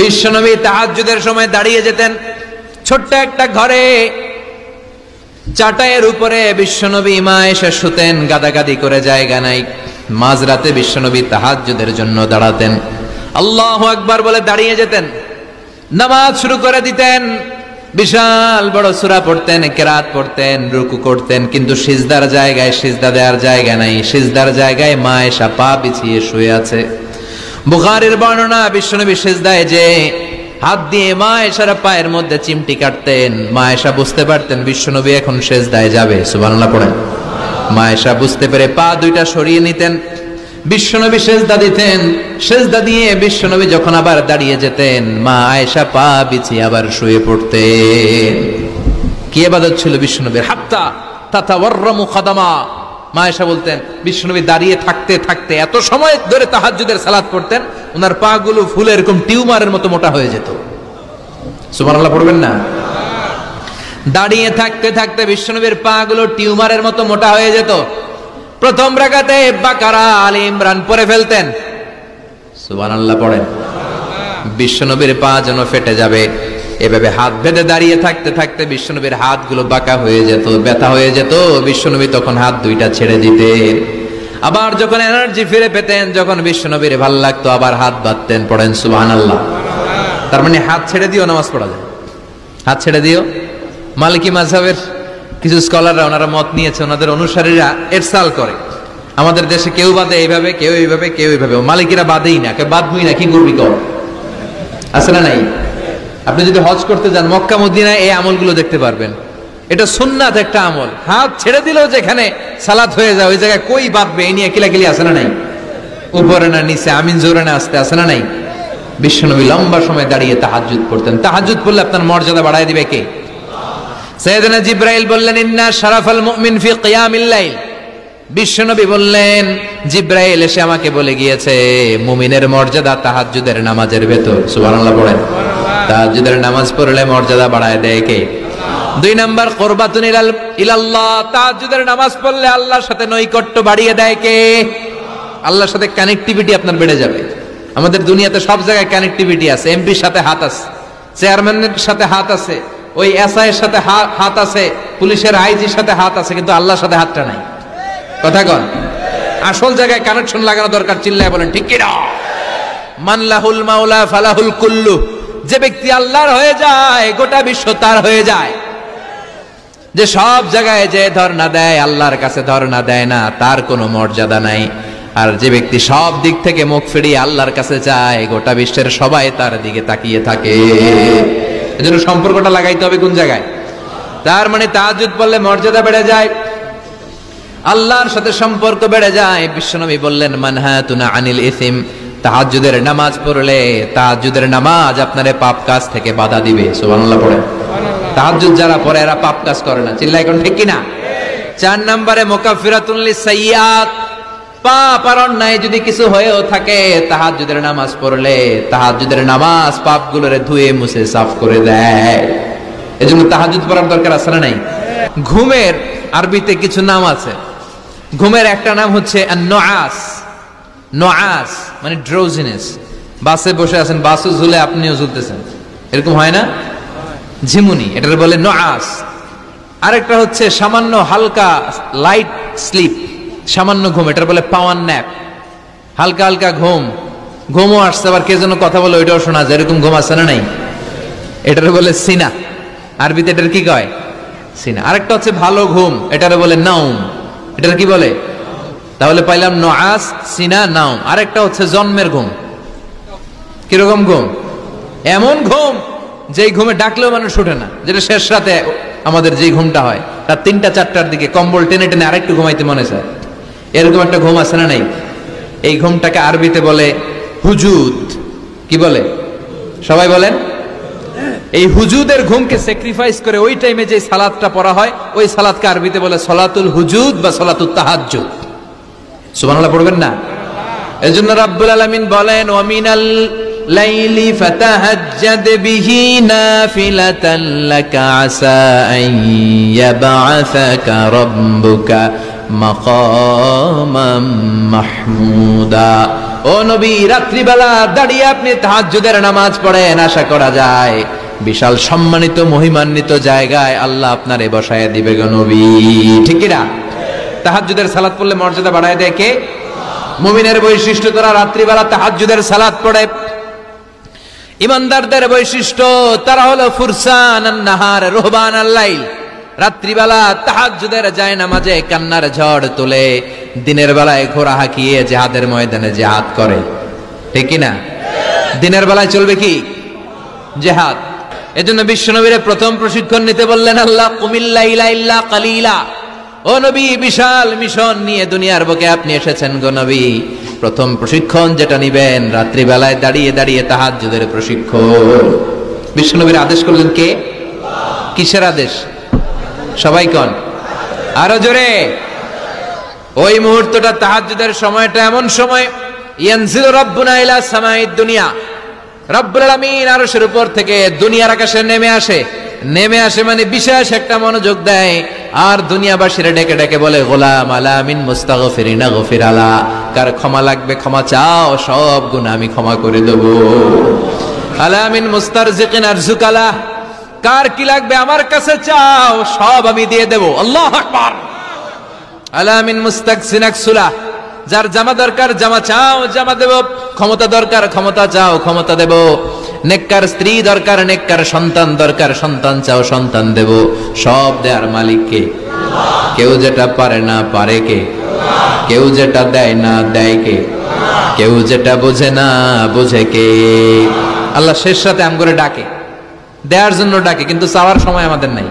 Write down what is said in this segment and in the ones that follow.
বিশ্বনবী তাহাজ্জুদের সময় দাঁড়িয়ে যেতেন। ছোট্ট একটা ঘরে চাটাইয়ের উপরে বিশ্বনবী মা এসে শুতেন, গাদাগাদি করে জায়গা নাই। মাঝরাতে বিশ্বনবী তাহাজ্জুদের জন্য দাঁড়াতেন, আল্লাহু আকবার বলে দাঁড়িয়ে যেতেন, নামাজ শুরু করে দিতেন। বিশাল বড় সূরা পড়তেন, কিরাত পড়তেন, রুকু করতেন, কিন্তু সিজদার জায়গায় সিজদা দেওয়ার জায়গা নাই। সিজদার জায়গায় মা এসে পা বিছিয়ে শুয়ে আছে। বুখারীর বর্ণনা, বিশ্বনবী সিজদায় যে হাত দিয়ে মা এসার পায়ের মধ্যে চিমটি কাটতেন, মা এসা বুঝতে পারতেন বিশ্বনবী এখন সিজদায় যাবে। সুবহানাল্লাহ পড়েন। মা এসা বুঝতে পেরে পা দুইটা সরিয়ে নিতেন, বিশ্বনবী সিজদা দিতেন। সিজদা দিয়ে বিশ্বনবী যখন আবার দাঁড়িয়ে যেতেন, মা আয়েশা পা বিছিয়ে আবার শুয়ে পড়তেন। কি ইবাদত ছিল বিশ্বনবীর! হাত্তা তাতাওয়াররামু খাদামা। মা আয়েশা বলতেন বিশ্বনবী দাঁড়িয়ে থাকতে থাকতে এত সময় ধরে তাহাজ্জুদের সালাত পড়তেন, ওনার পা গুলো ফুলে এরকম টিউমারের মতো মোটা হয়ে যেত। সুবহানাল্লাহ পড়বেন না? দাঁড়িয়ে থাকতে থাকতে বিশ্বনবীর পা গুলো টিউমারের মতো মোটা হয়ে যেত। প্রথম রাকাতে বাকারা, আলে ইমরান পড়ে ফেলতেন। সুবহানাল্লাহ পড়েন। বিশ্বনবীর পা যেন ফেটে যাবে, এভাবে হাত বেঁধে দাঁড়িয়ে থাকতে থাকতে বিশ্বনবীর হাতগুলো বাঁকা হয়ে যেত, ব্যথা হয়ে যেত। বিশ্বনবী তখন হাত দুইটা ছেড়ে দিতেন। আবার যখন এনার্জি ফিরে পেতেন, যখন বিশ্বনবীর ভালো লাগতো আবার হাত বাঁধতেন। পড়েন সুবহানাল্লাহ। তার মানে হাত ছেড়ে দিও নামাজ পড়া যায়, হাত ছেড়ে দিও। মালিকি মাযহাবের কিছু স্কলাররা ওনারা মত নিয়েছে, ওনাদের অনুসারীরা এরসাল করে, আমাদের দেশে কেউ বাদে এইভাবে, কেউ এইভাবে, কেউ এইভাবে। মালিকিরা বাদেই না, কেউ বাদবই না, কি করবি কর, আছে না নাই? আপনি যদি হজ করতে যান মক্কা মদিনায় এই আমলগুলো দেখতে পারবেন। এটা সুন্নাত একটা আমল। হাত ছেড়ে দিলেও যেখানে সালাত হয়ে যায় ওই জায়গায় কই বাঁধবে এই নিয়ে কিলাকিলি আছে না নাই? উপরে না নিচে, আমিন জোরে না আসতে, আছে না নাই? বিশ্বনবী লম্বা সময় দাঁড়িয়ে তাহাজ্জুদ পড়তেন। তাহাজ্জুদ পড়লে আপনার মর্যাদা বাড়ায় দিবে কে? সাইয়েদনা জিবরাইল বললেন, ইন্না শারাফাল মুমিন ফি কিয়ামিল লাইল। বিশ্বনবী বললেন, জিবরাইল এসে আমাকে বলে গিয়েছে মুমিনের মর্যাদা তাহাজ্জুদের নামাজের ভেতর। সুবহানাল্লাহ পড়েন। তাহাজ্জুদের নামাজ পড়লে মর্যাদা বাড়ায় দেয় কে? 2 নাম্বার কুরবাতুন ইলাল্লাহ। তাহাজ্জুদের নামাজ পড়লে আল্লাহর সাথে নৈকট্য বাড়িয়ে দেয় কে? আল্লাহর সাথে কানেক্টিভিটি আপনার বেড়ে যাবে। আমাদের দুনিয়াতে সব জায়গায় কানেক্টিভিটি আছে। এমপির সাথে হাত আছে, চেয়ারম্যানের সাথে হাত আছে, ওই এসআই এর সাথে হাত আছে, পুলিশের আইজির সাথে হাত আছে, কিন্তু আল্লাহর সাথে হাতটা নাই। কথা কন। আসল জায়গায় কানেকশন লাগানো দরকার। চিল্লায় বলেন ঠিক কি না? মান লাহুল মাওলা ফালাহুল কুল্লু। যে ব্যক্তি আল্লাহর হয়ে যায় গোটা বিশ্ব তার হয়ে যায়। যে সব জায়গায় যে ধর্ণা দেয় আল্লাহর কাছে ধর্ণা দেয় না, তার কোনো মর্যাদা নাই। আর যে ব্যক্তি সব দিক থেকে মুখ ফিরিয়ে আল্লাহর কাছে যায়, গোটা বিশ্বের সবাই তার দিকে তাকিয়ে থাকে। এজন্য সম্পর্কটা লাগাইতে হবে কোন জায়গায়? তার মানে তাহাজ্জুদ পড়লে মর্যাদা বেড়ে যায়, আল্লাহর সাথে সম্পর্ক বেড়ে যায়। বিশ্বনবী বললেন, মানহাতুনা আনিল ইসিম। তাহাজ্জুদের নামাজ পড়লে তাহাজ্জুদের নামাজ আপনারে পাপ কাজ থেকে বাধা দিবে। সুবহানাল্লাহ পড়েন। তাহাজ্জুদ যারা পড়ে এরা পাপ কাজ করে না। চিল্লায় কোন ঠিক কি না? 4 নম্বরে মুকাফফিরাতুন লিসাইয়্যাত। পাপ আর অন্যায় যদি কিছু হয়েও থাকে, তাহাজ্জুদের নামাজ পড়লে তাহাজ্জুদের নামাজ পাপগুলোরে ধুয়ে মুছে সাফ করে দেয়। এজন্য তাহাজ্জুদ পড়ার দরকার আছে না নাই? ঘুমের আরবিতে কিছু নাম আছে। ঘুমের একটা নাম হচ্ছে আন-নুআস। নুআস মানে ড্রোজিনেস। বাসে বসে আছেন, বাসও ঝুলে আপনিও ঝুলতেছেন, এরকম হয় না? ঝিমুনি, এটার বলে নুআস। আরেকটা হচ্ছে সামান্য হালকা লাইট স্লিপ, সামান্য ঘুম, এটার বলে পাওয়ার ন্যাপ। হালকা হালকা ঘুম, ঘুমও আসছে, আবার কে যেন কথা বলে ওইটাও শোনা যায়, এরকম ঘুম আছে না নাই? এটার বলে সিনা। আরবিতে এটার কি কয়? সিনা। আরেকটা হচ্ছে ভালো ঘুম, এটার বলে নাউম। এটার কি বলে? তাহলে পাইলাম নুআস, সিনা, নাউম। আরেকটা হচ্ছে জন্মের ঘুম। কিরকম ঘুম? এমন ঘুম যেই ঘুমে ডাকলেও মানুষ ওঠে না, যেটা শেষ রাতে আমাদের যে ঘুমটা হয়, রাত 3টা-4টার দিকে কম্বল টেনে টেনে আরেকটু ঘুমাইতে মনে চায়, এরকম একটা ঘুম আছে না নাই? এই ঘুমটাকে আরবিতে বলে হুজুদ। কি বলে? সবাই বলেন। এই হুজুদের ঘুমকে স্যাক্রিফাইস করে ওই টাইমে যে সালাতটা পড়া হয়, ওই সালাতকে আরবিতে বলে সলাতুল হুজুদ বা সলাতুত তাহাজ্জুদ। সুবহানাল্লাহ পড়বেন না? এজন্য রাব্বুল আলামিন বলেন, ওয়া মিনাল লাইলি ফাতাহাজ্জাদ বিহি নাফিলাতান লাকা আসা আন ইয়াবআসাকা রাব্বুকা মাকামাম মাহমুদা। ও নবী, রাত্রিবেলা দাঁড়িয়ে আপনি তাহাজ্জুদের নামাজ পড়েন, আশা করা যায় বিশাল সম্মানিত মহিমান্বিত জায়গায় আল্লাহ আপনারে বসায় দিবে গো নবী। ঠিক কি না? তাহাজ্জুদের সালাত পড়লে মর্যাদা বাড়ায় দেয় কে? মুমিনের বৈশিষ্ট্য, তারা রাত্রিবেলা তাহাজ্জুদের সালাত পড়ে। ইমানদারদের বৈশিষ্ট্য, তারা হলো ফুরসানান নাহার রুহবানাল লাইল। রাত্রিবেলা তাহাজ্জুদের যায় নামাজে কান্নার ঝড় তুলে, দিনের বেলায় ঘোড়া হাঁকিয়ে জিহাদের ময়দানে জিহাদ করে। ঠিক কি না? দিনের বেলায় চলবে কি? জিহাদ। এজন্য বিশ্বনবীর প্রথম প্রশিক্ষণ নিতে বললেন আল্লাহ, কুমিল লাইলা ইল্লা কালিলা। ও নবী, বিশাল মিশন নিয়ে দুনিয়ার বুকে আপনি এসেছেন গো নবী। প্রথম প্রশিক্ষণ যেটা নিবেন, রাত্রিবেলায় দাঁড়িয়ে দাঁড়িয়ে তাহাজ্জুদের প্রশিক্ষণ। বিশ্বনবীর আদেশ করলেন কে? কিসের আদেশ? সবাই কোন? আরো জোরে। ওই মুহূর্তটা তাহাজ্জুদের সময়টা এমন সময়, ইয়ানজিলু রাব্বুনা ইলা সামাইদ দুনিয়া, রব্বুল আলামিন আরশের উপর থেকে দুনিয়ার আকাশে নেমে আসে। নেমে আসে মানে বিশেষ একটা মনোযোগ দেয়, আর দুনিয়াবাসীরা ডেকে ডেকে বলে, গোলাম আলা মিন মুস্তাগফিরিনা গফির আলা। কার ক্ষমা লাগবে ক্ষমা চাও, সব গুনাহ আমি ক্ষমা করে দেব। আলা মিন মুস্তারজিকিন আরজুকালা, কার কি লাগবে আমার কাছে চাও, সব আমি দিয়ে দেব। আল্লাহু আকবার। আলা মিন মুস্তাকসিন আকসুলা, যার জামা দরকার জামা চাও, জামা দেব। ক্ষমতা দরকার ক্ষমতা চাও, ক্ষমতা দেব। নেককার স্ত্রী দরকার, নেককার সন্তান দরকার, সন্তান চাও, সন্তান দেব। সব দেয়ার মালিক কে? কেউ যেটা পারে না পারে কে? কেউ যেটা দেয় না দেয় কে? কেউ যেটা বোঝে না বোঝে কে? আল্লাহ শেষ রাতে আম করে ডাকে, দেয়ার জন্য ডাকে, কিন্তু চাওয়ার সময় আমাদের নাই।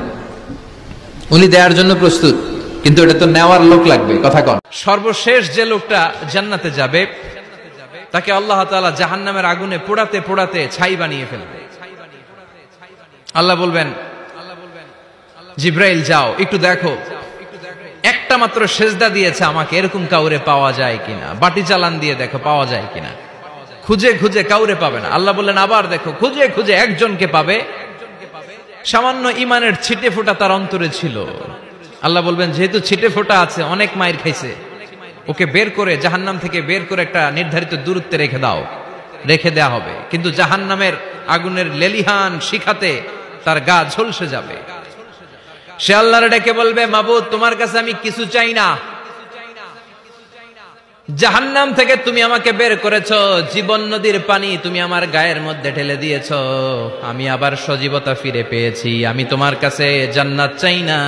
উনি দেয়ার জন্য প্রস্তুত, কিন্তু এটা তো নেওয়ার লোক লাগবে। কথা কন। সর্বশেষ যে লোকটা জান্নাতে যাবে, তাকে আল্লাহ তাআলা জাহান্নামের আগুনে পোড়াতে পোড়াতে ছাই বানিয়ে ফেলবে। আল্লাহ বলবেন, জিব্রাইল যাও একটু দেখো, একটা মাত্র সেজদা দিয়েছে আমাকে, এরকম কাউরে পাওয়া যায় কিনা। বাটি চালান দিয়ে দেখো পাওয়া যায় কিনা। খুঁজে খুঁজে কাউরে পাবে না। আল্লাহ বললেন আবার দেখো, খুঁজে খুঁজে একজনকে পাবে, সামান্য ইমানের ছিটে ফোঁটা তার অন্তরে ছিল। আল্লাহ বলবেন, যেহেতু ছিটে ফোঁটা আছে, অনেক মায়ের খাইছে, ওকে বের করে জাহান্নাম থেকে বের করে একটা নির্ধারিত দূরত্বে রেখে দাও। রেখে দেয়া হবে, কিন্তু জাহান্নামের আগুনের লেলিহান শিখাতে তার গা ঝলসে যাবে। সে আল্লাহর ডেকে বলবে, মাবুদ তোমার কাছে আমি কিছু চাই না। জাহান্নাম থেকে তুমি আমাকে বের করেছো, জীবন নদীর পানি তুমি আমার গায়ের মধ্যে ঢেলে দিয়েছো, আমি আবার সজীবতা ফিরে পেয়েছি। আমি তোমার কাছে জান্নাত চাই না,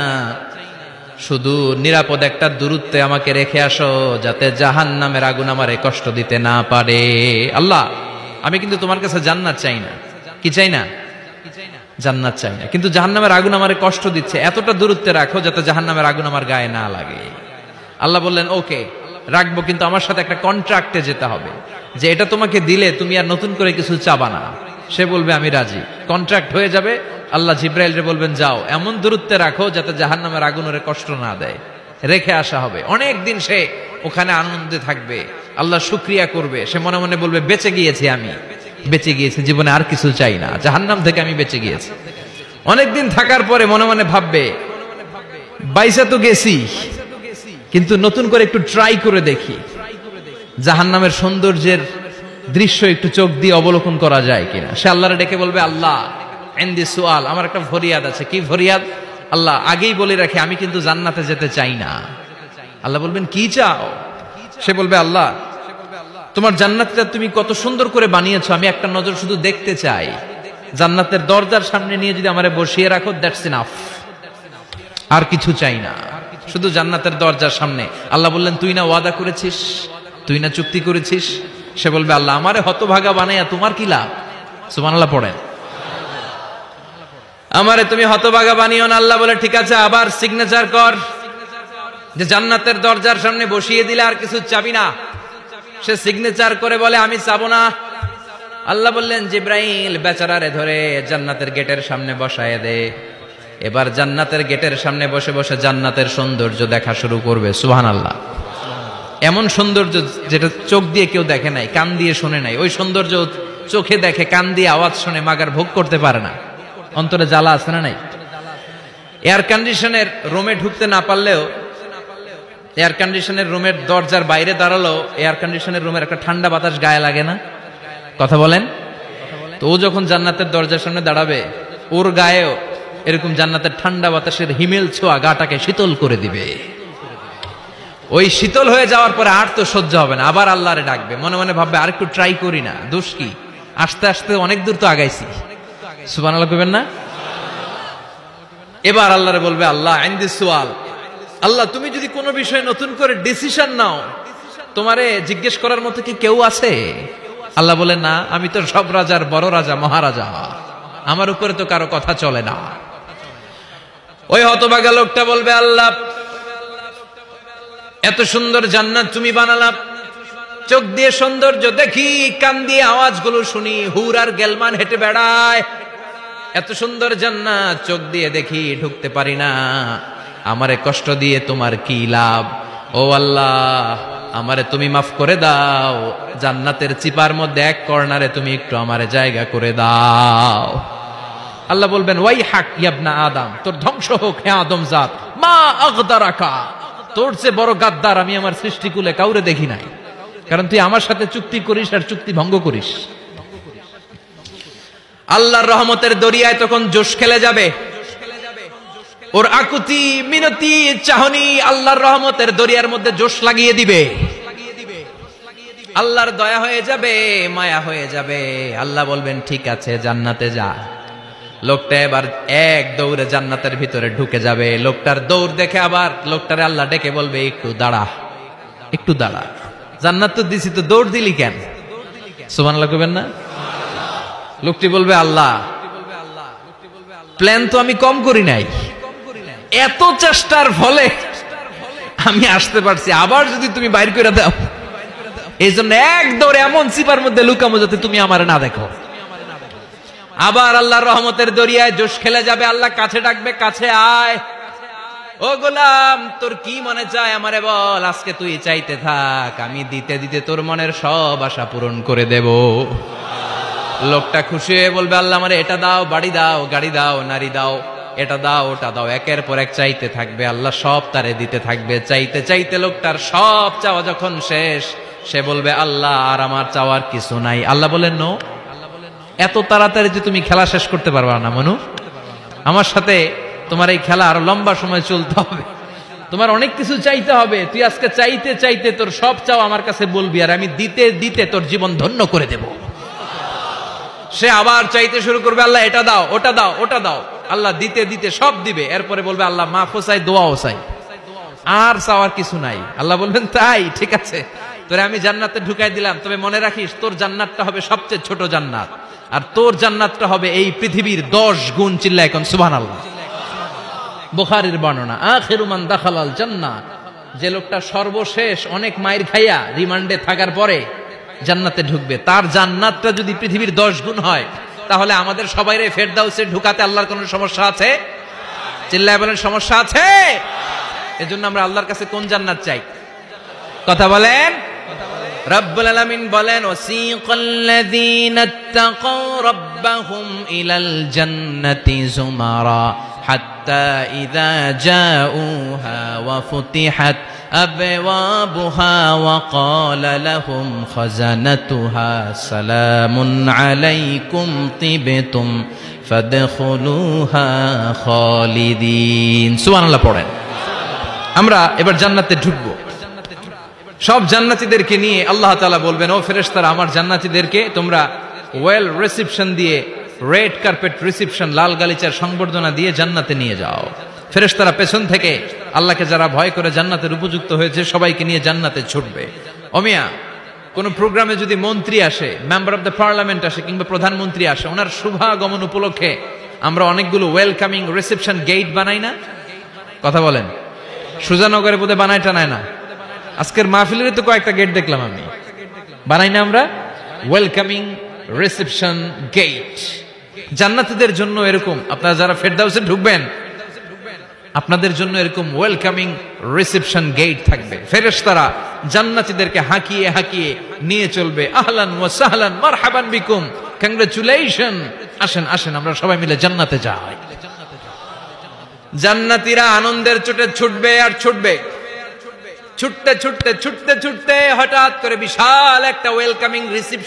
শুধু নিরাপদ একটা দূরত্বে আমাকে রেখে আসো, যাতে জাহান্নামের আগুন আমারে কষ্ট দিতে না পারে। আল্লাহ, আমি কিন্তু তোমার কাছে জান্নাত চাই না। কি চাই না? জান্নাত চাই না, কিন্তু জাহান্নামের আগুন আমারে কষ্ট দিচ্ছে, এতটা দূরত্বে রাখো যাতে জাহান্নামের আগুন আমার গায়ে না লাগে। আল্লাহ বললেন, ওকে রাখবো, কিন্তু আমার সাথে একটা কন্ট্রাক্টে যেতে হবে, যে এটা তোমাকে দিলে তুমি আর নতুন করে কিছু চাবা না। সে বলবে আমি রাজি, কন্ট্রাক্ট হয়ে যাবে। আল্লাহ জিব্রাইলরে বলবেন, যাও এমন দূরত্বে রাখো যাতে জাহান্নামের আগুন ওরে কষ্ট না দেয়। রেখে আসা হবে, অনেক দিন সে ওখানে আনন্দে থাকবে, আল্লাহ শুকরিয়া করবে। সে মনে মনে বলবে, বেঁচে গিয়েছি, আমি বেঁচে গিয়েছি, জীবনে আর কিছু চাই না, জাহান্নাম থেকে আমি বেঁচে গিয়েছি। অনেকদিন থাকার পরে মনে মনে ভাববে, বাইসা তো গেছি, কিন্তু নতুন করে একটু ট্রাই করে দেখি, জাহান্নামের সৌন্দর্যের দৃশ্য একটু চোখ দিয়ে অবলোকন করা যায় কিনা। সে আল্লাহরে ডেকে বলবে, আল্লাহ ইনদি সুআল, আমার একটা ফরিয়াদ আছে। কি ফরিয়াদ? আল্লাহ আগেই বলে রাখে, আমি কিন্তু জান্নাতে যেতে চাই না। আল্লাহ বলবেন, কি চাও? সে বলবে, আল্লাহ তোমার জান্নাতটা তুমি কত সুন্দর করে বানিয়েছো, আমি একটা নজর শুধু দেখতে চাই। জান্নাতের দরজার সামনে নিয়ে যদি আমারে বসিয়ে রাখো, দ্যাটস ইনাফ, আর কিছু চাই না, শুধু জান্নাতের দরজার সামনে। আল্লাহ বললেন, তুই না ওয়াদা করেছিস, তুই না চুক্তি করেছিস। সে বলবে, আল্লাহ আমারে হতভাগা বানাইয়া তোমার কি লাভ? সুবহানাল্লাহ পড়েন। আমারে তুমি হতভাগা বানিও না। আল্লাহ বলে, ঠিক আছে, আবার সিগনেচার কর যে জান্নাতের দরজার সামনে বসিয়ে দিলে আর কিছু চাবি না। সে সিগনেচার করে বলে, আমি চাবো না। আল্লাহ বললেন, জিব্রাইল বেচারারে ধরে জান্নাতের গেটের সামনে বসায় দে। এবার জান্নাতের গেটের সামনে বসে বসে জান্নাতের সৌন্দর্য দেখা শুরু করবে। সুবহানাল্লাহ। এমন সৌন্দর্য যেটা চোখ দিয়ে কেউ দেখে নাই, কান দিয়ে শুনে নাই। ওই সৌন্দর্য চোখে দেখে, কান দিয়ে আওয়াজ শুনে মাগার ভোগ করতে পারে না। অন্তরে জ্বালা আছে না নাই? এয়ার কন্ডিশনের রুমে ঢুকতে না পারলেও এয়ার কন্ডিশনের রুমের দরজার বাইরে দাঁড়ালো, এয়ার কন্ডিশনের রুমের একটা ঠান্ডা বাতাস গায়ে লাগে না? কথা বলেন। তো ও যখন জান্নাতের দরজার সামনে দাঁড়াবে, ওর গায়েও এরকম জান্নাতের ঠান্ডা বাতাসের হিমেল ছোঁয়া গাটাকে শীতল করে দিবে। ওই শীতল হয়ে যাওয়ার পরে আর তো সহ্য হবে না, আবার আল্লাহরে ডাকবে, মনে মনে ভাববে আর একটু ট্রাই করি না, দোষ কি, আস্তে আস্তে অনেক দূর তো আগাইছি। সুবহানাল্লাহ কইবেন না? এবার আল্লাহরে বলবে, আল্লাহ ইনদি সুয়াল, আল্লাহ তুমি যদি কোনো বিষয়ে নতুন করে ডিসিশন নাও, তোমারে জিজ্ঞেস করার মতো কি কেউ আছে? আল্লাহ বলে, না, আমি তো সব রাজার বড় রাজা, মহারাজা, আমার উপরে তো কারো কথা চলে না। ওই হতভাগা লোকটা বলবে, আল্লাহ এত সুন্দর জান্নাত তুমি বানালা, চোখ দিয়ে সৌন্দর্য দেখি, কান দিয়ে আওয়াজগুলো শুনি, হুর আর গেলমান হেঁটে বেড়ায়, এত সুন্দর জান্নাত চোখ দিয়ে দেখি, ঢুকতে পারি না, আমারে কষ্ট দিয়ে তোমার কি লাভ? ও আল্লাহ, আমারে তুমি মাফ করে দাও, জান্নাতের চিপার মধ্যে এক কর্নারে তুমি একটু আমারে জায়গা করে দাও। আল্লাহ বলবেন, ওয়াই হাক ইবনা আদম, তোর ধ্বংস হোক হে আদম জাত, মা আগদারাকা, তোর চেয়ে বড় গাদ্দার আমি আমার সৃষ্টিকুলে কাউরে দেখি নাই, কারণ তুই আমার সাথে চুক্তি করিস আর চুক্তি ভঙ্গ করিস। আল্লাহর রহমতের দরিয়ায় তখন জোশ খেলে যাবে, ওর আকুতি মিনতি চাহনি আল্লাহর রহমতের দরিয়ার মধ্যে জোশ লাগিয়ে দিবে। আল্লাহর দয়া হয়ে যাবে, মায়া হয়ে যাবে। আল্লাহ বলবেন, ঠিক আছে, জান্নাতে যা। লোকটা এবার এক দৌড়ে জান্নাতের ভিতরে ঢুকে যাবে। লোকটার দৌড় দেখে আবার লোকটারে আল্লাহ ডেকে বলবে, একটু দাঁড়া, একটু দাঁড়া, জান্নাত তো দিছি, তো দৌড় দিলি কেন? সুবহানাল্লাহ কইবেন না? লোকটি বলবে, আল্লাহ প্ল্যান তো আমি কম করি নাই, এত চেষ্টার ফলে আমি আসতে পারছি, আবার যদি তুমি বাইর করে দাও, এই জন্য এক দৌড়ে এমন চিপার মধ্যে লুকামো যাতে তুমি আমার না দেখো। আবার আল্লাহর রহমতের দরিয়ায় জোশ খেলে যাবে। আল্লাহ কাছে ডাকবে, কাছে আয়, ও গোলাম, তোর কি মনে চায় আমারে বল, আজকে তুই চাইতে থাক, আমি দিতে দিতে তোর মনের সব আশা পূরণ করে দেব। লোকটা খুশি হয়ে বলবে, আল্লাহ আমারে এটা দাও, বাড়ি দাও, গাড়ি দাও, নারী দাও, এটা দাও, ওটা দাও, একের পর এক চাইতে থাকবে। আল্লাহ সব তারে দিতে থাকবে। চাইতে চাইতে লোকটার সব চাওয়া যখন শেষ, সে বলবে, আল্লাহ আর আমার চাওয়ার কিছু নাই। আল্লাহ বলেন, নো, এত তাড়াতাড়ি যে তুমি খেলা শেষ করতে পারবা না মনু, আমার সাথে তোমার এই খেলা আরো লম্বা সময় চলতে হবে, তোমার অনেক কিছু চাইতে হবে। তুই আজকে চাইতে চাইতে তোর সব চাও আমার কাছে বলবি, আর আমি দিতে দিতে তোর জীবন ধন্য করে দেব। সে আবার চাইতে শুরু করবে, আল্লাহ এটা দাও, ওটা দাও, ওটা দাও। আল্লাহ দিতে দিতে সব দিবে। এরপরে বলবে, আল্লাহ মাফও চাই, দোয়াও চাই, আর চাওয়ার কিছু নাই। আল্লাহ বলবেন, তাই ঠিক আছে, তোরে আমি জান্নাতে ঢুকাই দিলাম, তবে মনে রাখিস তোর জান্নাতটা হবে সবচেয়ে ছোট জান্নাত, আর তোর জান্নাতটা হবে এই পৃথিবীর 10 গুণ। চিল্লা এখন সুবহানাল্লাহ। বুখারীর বর্ণনা, আখিরু মান দাখালাল জান্নাহ, যে লোকটা সর্বশেষ অনেক মাইর খাইয়া রিমান্ডে থাকার পরে জান্নাতে ঢুকবে, তার জান্নাতটা যদি পৃথিবীর 10 গুণ হয়, তাহলে আমাদের সবাইরে ফেরদাউসে ঢুকাতে আল্লাহর কোনো সমস্যা আছে? চিল্লায় বলেন, সমস্যা আছে? এজন্য আমরা আল্লাহর কাছে কোন জান্নাত চাই? কথা বলেন। রব্বুল আলামিন বলেন, ওয়াসিকাল্লাযীনা ইত্তাকাউ রাব্বাহুম ইলাল জান্নাতি যুমারা হাত্তা ইযা জাউহা ওয়া ফুতিহাত আবওয়াবুহা ওয়া ক্বালা লাহুম খাজানাতুহা সালামুন আলাইকুম তিবতুম ফাদখুলুহা খালিদিন। সুবহানাল্লাহ পড়েন। আমরা এবার জান্নাতে ঢুকবো। সব জান্নাতীদেরকে নিয়ে আল্লাহ তাআলা বলবেন, ও ফেরেশতারা, আমার জান্নাতীদেরকে তোমরা ওয়েল রিসেপশন দিয়ে, রেড কার্পেট রিসেপশন, লাল গালিচার সংবর্ধনা দিয়ে জান্নাতে নিয়ে যাও। ফেরেশতারা পেছন থেকে আল্লাহকে যারা ভয় করে জান্নাতের উপযুক্ত হয়েছে সবাইকে নিয়ে জান্নাতে ছুটবে। ওমিয়া, কোন প্রোগ্রামে যদি মন্ত্রী আসে, মেম্বার অফ দ্য পার্লামেন্ট আসে, কিংবা প্রধানমন্ত্রী আসে, ওনার শুভাগমন উপলক্ষে আমরা অনেকগুলো ওয়েলকামিং রিসেপশন গেট বানাই না? কথা বলেন। সুজানগরে বোধহয় বানায় টানায় না? আজকের মাহফিলের তো কয়েকটা গেট দেখলাম আমি, বানাই না আমরা? Welcoming reception gate. জান্নাতীদের জন্য এরকম, আপনারা যারা ফেরদাউসে ঢুকবেন, আপনাদের জন্য এরকম ওয়েলকামিং রিসেপশন গেট থাকবে। ফেরেশতারা জান্নাতীদেরকে হাঁকিয়ে হাঁকিয়ে নিয়ে চলবে, আহলান ওয়া সাহলান মারহাবান বিকুম, কংগ্রাচুলেশন, আসেন আসেন আমরা সবাই মিলে জান্নাতে যাই। জান্নাতীরা আনন্দের চোটে ছুটবে আর ছুটবে। ছুটতে ছুটতে ছুটতে ছুটতে হঠাৎ করে বিশাল একটা ওয়েলকামিং রিসিপশন